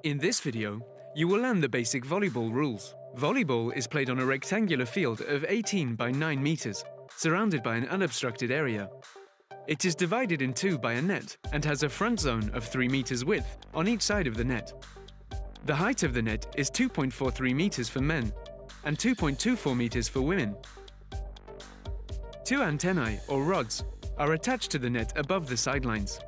In this video, you will learn the basic volleyball rules. Volleyball is played on a rectangular field of 18 by 9 meters, surrounded by an unobstructed area. It is divided in two by a net and has a front zone of 3 meters width on each side of the net. The height of the net is 2.43 meters for men and 2.24 meters for women. Two antennae, or rods, are attached to the net above the sidelines.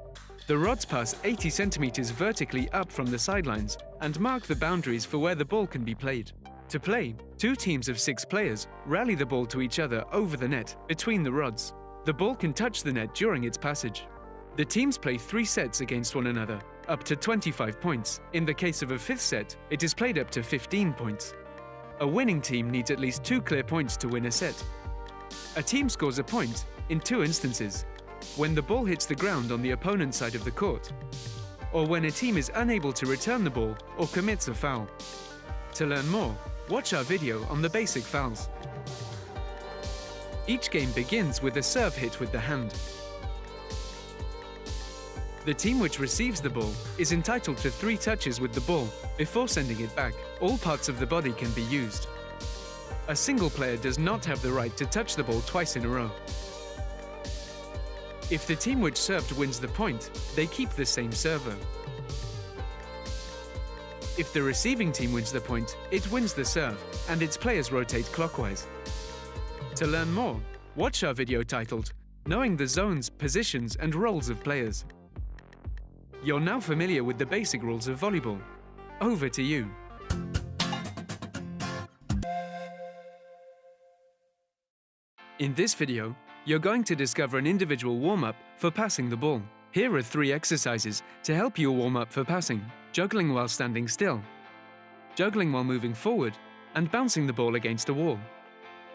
The rods pass 80 centimeters vertically up from the sidelines and mark the boundaries for where the ball can be played. To play, 2 teams of 6 players rally the ball to each other over the net between the rods. The ball can touch the net during its passage. The teams play 3 sets against one another, up to 25 points. In the case of a 5th set, it is played up to 15 points. A winning team needs at least 2 clear points to win a set. A team scores a point in 2 instances: when the ball hits the ground on the opponent's side of the court, or when a team is unable to return the ball or commits a foul. To learn more, watch our video on the basic fouls. Each game begins with a serve hit with the hand. The team which receives the ball is entitled to 3 touches with the ball before sending it back. All parts of the body can be used. A single player does not have the right to touch the ball twice in a row. If the team which served wins the point, they keep the same server. If the receiving team wins the point, it wins the serve, and its players rotate clockwise. To learn more, watch our video titled "Knowing the Zones, Positions and Roles of Players." You're now familiar with the basic rules of volleyball. Over to you. In this video, you're going to discover an individual warm-up for passing the ball. Here are 3 exercises to help you warm up for passing: juggling while standing still, juggling while moving forward, and bouncing the ball against a wall.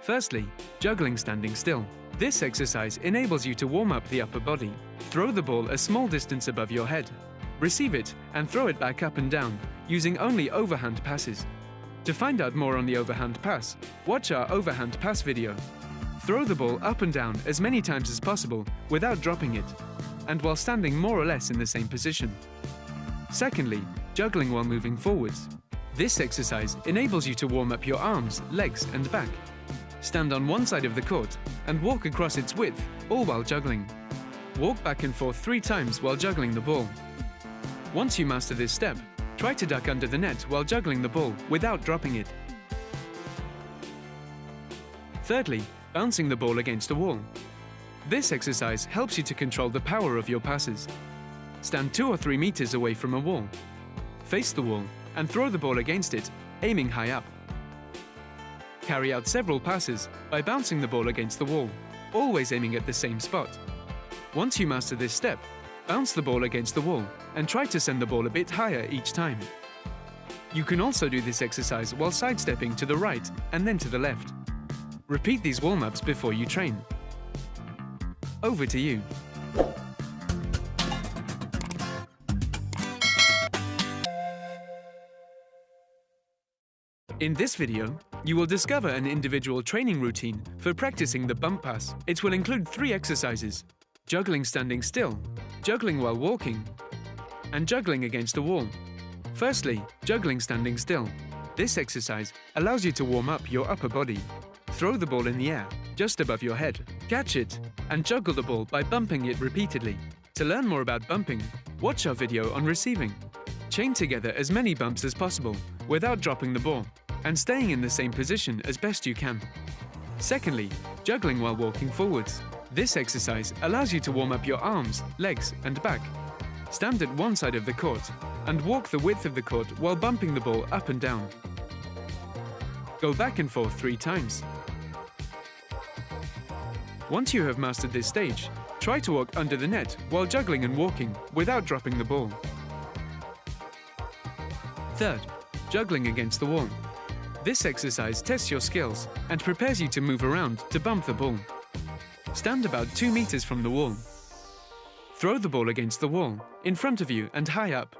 Firstly, juggling standing still. This exercise enables you to warm up the upper body. Throw the ball a small distance above your head. Receive it and throw it back up and down using only overhand passes. To find out more on the overhand pass, watch our overhand pass video. Throw the ball up and down as many times as possible without dropping it, and while standing more or less in the same position. Secondly, juggling while moving forwards. This exercise enables you to warm up your arms, legs and back. Stand on one side of the court and walk across its width, all while juggling. Walk back and forth 3 times while juggling the ball. Once you master this step, try to duck under the net while juggling the ball without dropping it. Thirdly, bouncing the ball against a wall. This exercise helps you to control the power of your passes. Stand 2 or 3 meters away from a wall. Face the wall and throw the ball against it, aiming high up. Carry out several passes by bouncing the ball against the wall, always aiming at the same spot. Once you master this step, bounce the ball against the wall and try to send the ball a bit higher each time. You can also do this exercise while sidestepping to the right and then to the left. Repeat these warm-ups before you train. Over to you. In this video, you will discover an individual training routine for practicing the bump pass. It will include 3 exercises: juggling standing still, juggling while walking, and juggling against a wall. Firstly, juggling standing still. This exercise allows you to warm up your upper body. Throw the ball in the air, just above your head. Catch it, and juggle the ball by bumping it repeatedly. To learn more about bumping, watch our video on receiving. Chain together as many bumps as possible without dropping the ball, and staying in the same position as best you can. Secondly, juggling while walking forwards. This exercise allows you to warm up your arms, legs, and back. Stand at one side of the court and walk the width of the court while bumping the ball up and down. Go back and forth 3 times. Once you have mastered this stage, try to walk under the net while juggling and walking without dropping the ball. Third, juggling against the wall. This exercise tests your skills and prepares you to move around to bump the ball. Stand about 2 meters from the wall. Throw the ball against the wall, in front of you and high up.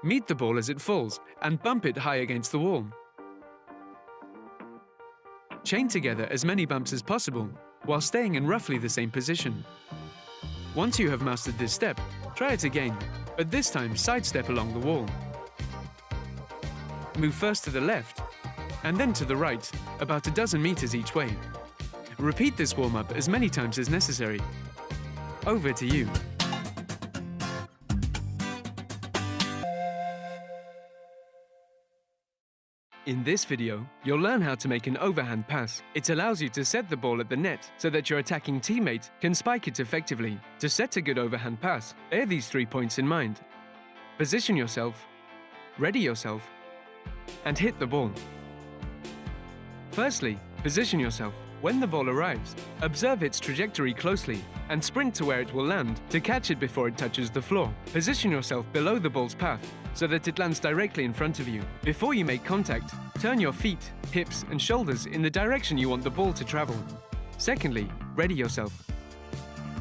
Meet the ball as it falls and bump it high against the wall. Chain together as many bumps as possible while staying in roughly the same position. Once you have mastered this step, try it again, but this time sidestep along the wall. Move first to the left and then to the right, about a dozen meters each way. Repeat this warm-up as many times as necessary. Over to you. In this video, you'll learn how to make an overhand pass. It allows you to set the ball at the net so that your attacking teammate can spike it effectively. To set a good overhand pass, bear these 3 points in mind. Position yourself, ready yourself, and hit the ball. Firstly, position yourself. When the ball arrives, observe its trajectory closely and sprint to where it will land to catch it before it touches the floor. Position yourself below the ball's path so that it lands directly in front of you. Before you make contact, turn your feet, hips, and shoulders in the direction you want the ball to travel. Secondly, ready yourself.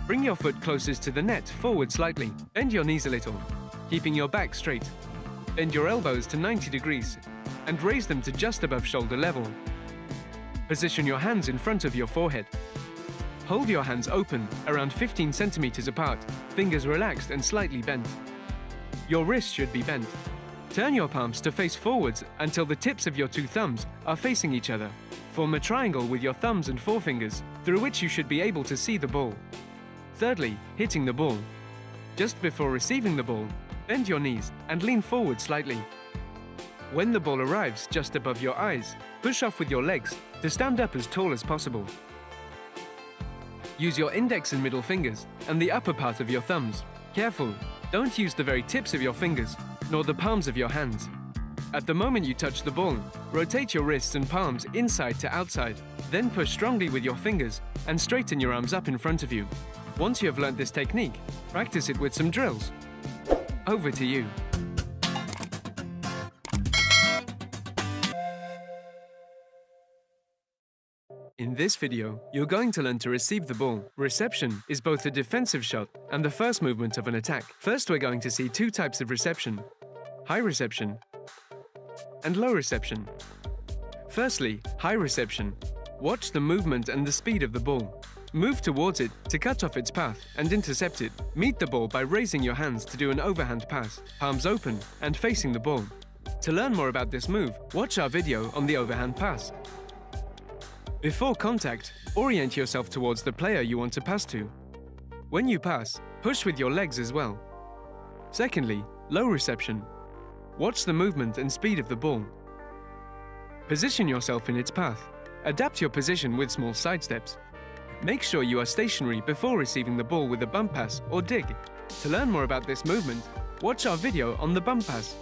Bring your foot closest to the net forward slightly. Bend your knees a little, keeping your back straight. Bend your elbows to 90 degrees and raise them to just above shoulder level. Position your hands in front of your forehead. Hold your hands open, around 15 centimeters apart, fingers relaxed and slightly bent. Your wrists should be bent. Turn your palms to face forwards until the tips of your 2 thumbs are facing each other. Form a triangle with your thumbs and forefingers, through which you should be able to see the ball. Thirdly, hitting the ball. Just before receiving the ball, bend your knees and lean forward slightly. When the ball arrives just above your eyes, push off with your legs to stand up as tall as possible. Use your index and middle fingers and the upper part of your thumbs. Careful, don't use the very tips of your fingers, nor the palms of your hands. At the moment you touch the ball, rotate your wrists and palms inside to outside. Then push strongly with your fingers and straighten your arms up in front of you. Once you have learned this technique, practice it with some drills. Over to you. In this video, you're going to learn to receive the ball. Reception is both a defensive shot and the first movement of an attack. First, we're going to see 2 types of reception: high reception and low reception. Firstly, high reception. Watch the movement and the speed of the ball. Move towards it to cut off its path and intercept it. Meet the ball by raising your hands to do an overhand pass, palms open and facing the ball. To learn more about this move, watch our video on the overhand pass. Before contact, orient yourself towards the player you want to pass to. When you pass, push with your legs as well. Secondly, low reception. Watch the movement and speed of the ball. Position yourself in its path. Adapt your position with small side steps. Make sure you are stationary before receiving the ball with a bump pass or dig. To learn more about this movement, watch our video on the bump pass.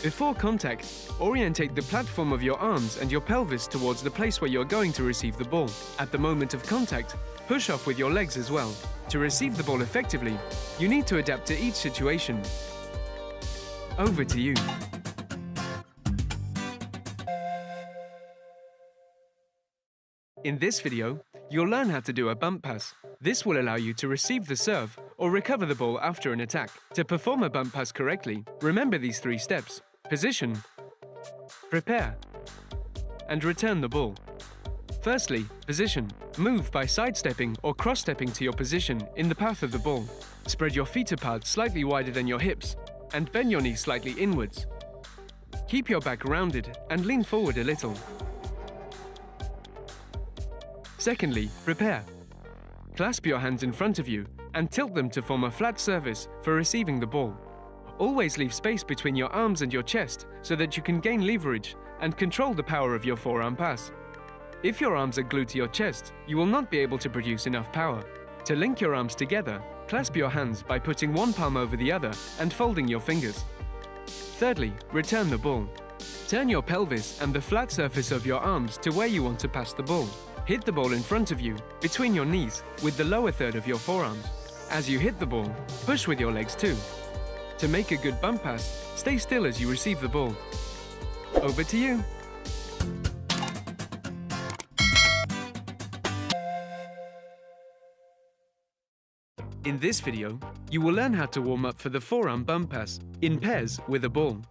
Before contact, orientate the platform of your arms and your pelvis towards the place where you're going to receive the ball. At the moment of contact, push off with your legs as well. To receive the ball effectively, you need to adapt to each situation. Over to you. In this video, you'll learn how to do a bump pass. This will allow you to receive the serve or recover the ball after an attack. To perform a bump pass correctly, remember these 3 steps: position, prepare, and return the ball. Firstly, position. Move by sidestepping or cross-stepping to your position in the path of the ball. Spread your feet apart slightly wider than your hips and bend your knees slightly inwards. Keep your back rounded and lean forward a little. Secondly, prepare. Clasp your hands in front of you and tilt them to form a flat surface for receiving the ball. Always leave space between your arms and your chest so that you can gain leverage and control the power of your forearm pass. If your arms are glued to your chest, you will not be able to produce enough power. To link your arms together, clasp your hands by putting one palm over the other and folding your fingers. Thirdly, return the ball. Turn your pelvis and the flat surface of your arms to where you want to pass the ball. Hit the ball in front of you, between your knees, with the lower third of your forearms. As you hit the ball, push with your legs too. To make a good bump pass, stay still as you receive the ball. Over to you. In this video, you will learn how to warm up for the forearm bump pass in pairs with a ball.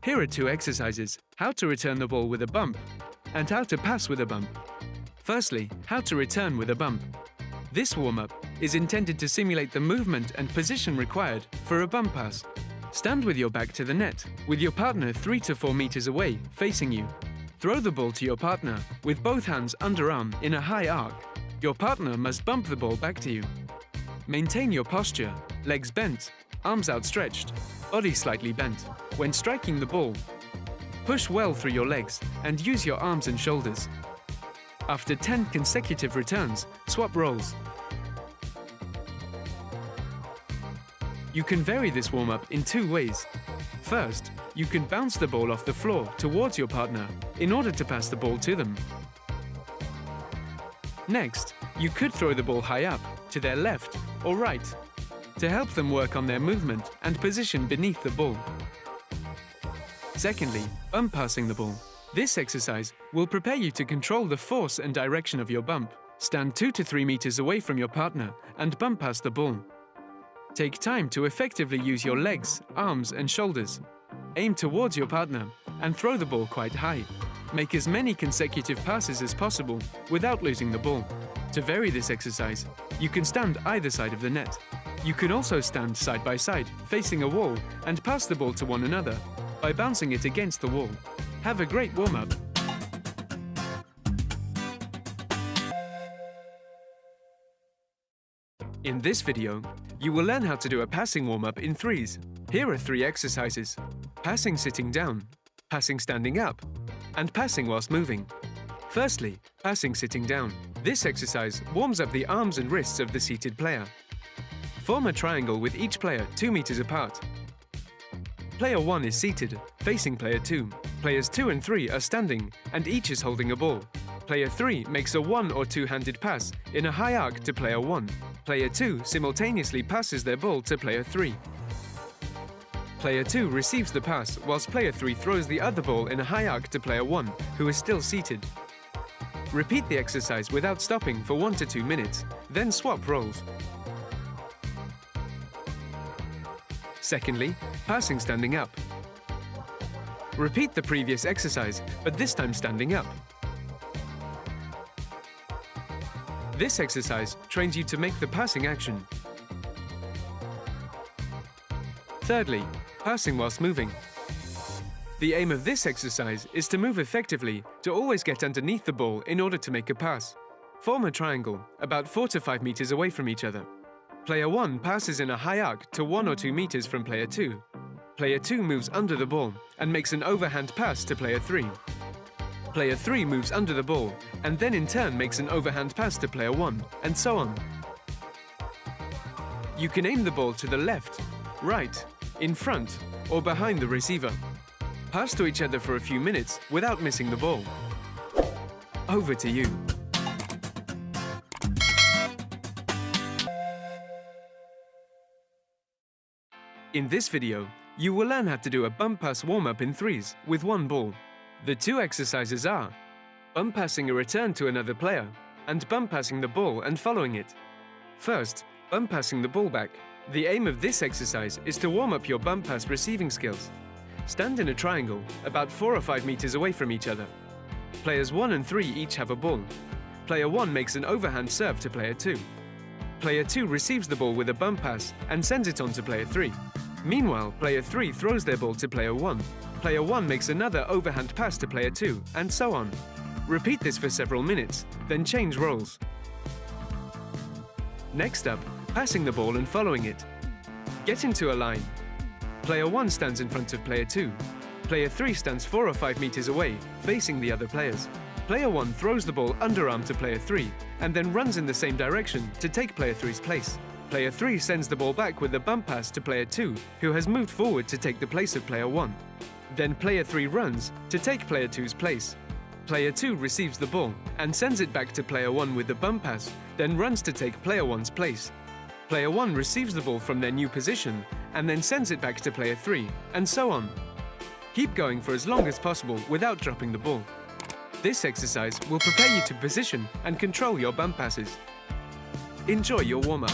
Here are 2 exercises: how to return the ball with a bump and how to pass with a bump. Firstly, how to return with a bump. This warm-up is intended to simulate the movement and position required for a bump pass. Stand with your back to the net, with your partner 3 to 4 meters away, facing you. Throw the ball to your partner, with both hands underarm in a high arc. Your partner must bump the ball back to you. Maintain your posture, legs bent, arms outstretched, body slightly bent. When striking the ball, push well through your legs and use your arms and shoulders. After 10 consecutive returns, swap roles. You can vary this warm-up in 2 ways. First, you can bounce the ball off the floor towards your partner in order to pass the ball to them. Next, you could throw the ball high up, to their left or right, to help them work on their movement and position beneath the ball. Secondly, bump passing the ball. This exercise will prepare you to control the force and direction of your bump. Stand 2 to 3 meters away from your partner and bump pass the ball. Take time to effectively use your legs, arms and shoulders. Aim towards your partner and throw the ball quite high. Make as many consecutive passes as possible without losing the ball. To vary this exercise, you can stand either side of the net. You can also stand side by side, facing a wall, and pass the ball to one another by bouncing it against the wall. Have a great warm-up. In this video, you will learn how to do a passing warm-up in threes. Here are 3 exercises: passing sitting down, passing standing up, and passing whilst moving. Firstly, passing sitting down. This exercise warms up the arms and wrists of the seated player. Form a triangle with each player 2 meters apart. Player 1 is seated, facing player 2. Players 2 and 3 are standing, and each is holding a ball. Player 3 makes a 1 or 2-handed pass in a high arc to player 1. Player 2 simultaneously passes their ball to player 3. Player 2 receives the pass, whilst player 3 throws the other ball in a high arc to player 1, who is still seated. Repeat the exercise without stopping for 1 to 2 minutes, then swap roles. Secondly, passing standing up. Repeat the previous exercise, but this time standing up. This exercise trains you to make the passing action. Thirdly, passing whilst moving. The aim of this exercise is to move effectively to always get underneath the ball in order to make a pass. Form a triangle about 4 to 5 meters away from each other. Player 1 passes in a high arc to 1 or 2 meters from player 2. Player 2 moves under the ball and makes an overhand pass to player 3. Player 3 moves under the ball and then in turn makes an overhand pass to player 1, and so on. You can aim the ball to the left, right, in front, or behind the receiver. Pass to each other for a few minutes without missing the ball. Over to you. In this video, you will learn how to do a bump pass warm-up in threes with 1 ball. The 2 exercises are bump passing a return to another player and bump passing the ball and following it. First, bump passing the ball back. The aim of this exercise is to warm up your bump pass receiving skills. Stand in a triangle about 4 or 5 meters away from each other. Players 1 and 3 each have a ball. Player 1 makes an overhand serve to player 2. Player 2 receives the ball with a bump pass and sends it on to player 3. Meanwhile, player 3 throws their ball to player 1. Player 1 makes another overhand pass to player 2, and so on. Repeat this for several minutes, then change roles. Next up, passing the ball and following it. Get into a line. Player 1 stands in front of player 2. Player 3 stands 4 or 5 meters away, facing the other players. Player 1 throws the ball underarm to player 3, and then runs in the same direction to take player 3's place. Player 3 sends the ball back with a bump pass to player 2, who has moved forward to take the place of player 1. Then player 3 runs to take player 2's place. Player 2 receives the ball and sends it back to player 1 with the bump pass, then runs to take player 1's place. Player 1 receives the ball from their new position and then sends it back to player 3, and so on. Keep going for as long as possible without dropping the ball. This exercise will prepare you to position and control your bump passes. Enjoy your warm-up.